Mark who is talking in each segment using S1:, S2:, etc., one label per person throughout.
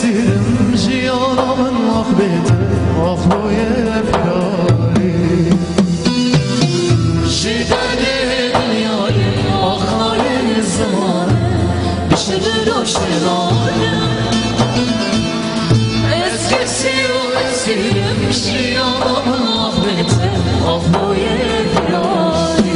S1: اسیرم جیانم آخ بیده آخ روی پیاری شیدن دنیای آخر زمان بشه روشنانه eskisi o eskirim jiyamam ahbete ahboye pirari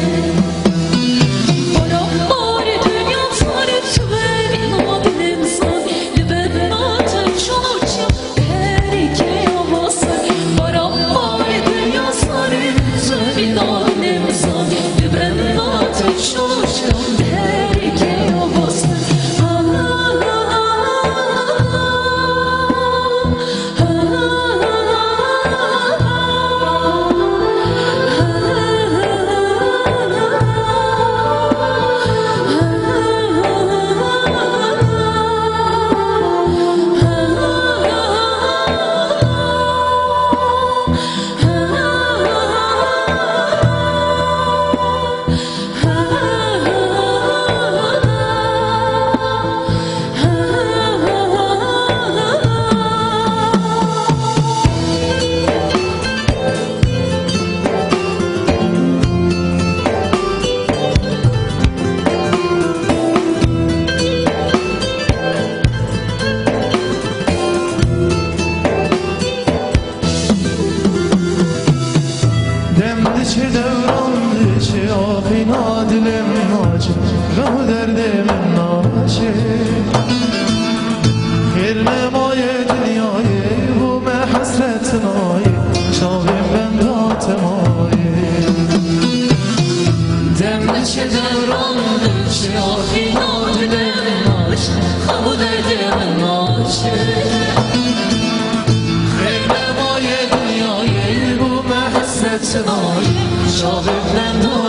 S1: Baran bari dünya tanı tüverin adil insan Liben natı çocuğum her iki yavası Baran bari dünya tanı tüverin adil insan Liben natı çocuğum her iki yavası چه دوران چه آخینا دلم ناچه غم و دردم ناچه خیرم مای دنیای و به حسرت نای شاقیم بندات مایه دم چه دوران چه آخینا دلم ناچه غم و دردم ناچه خیرم مای دنیای و به حسرت نای شاقیم بندات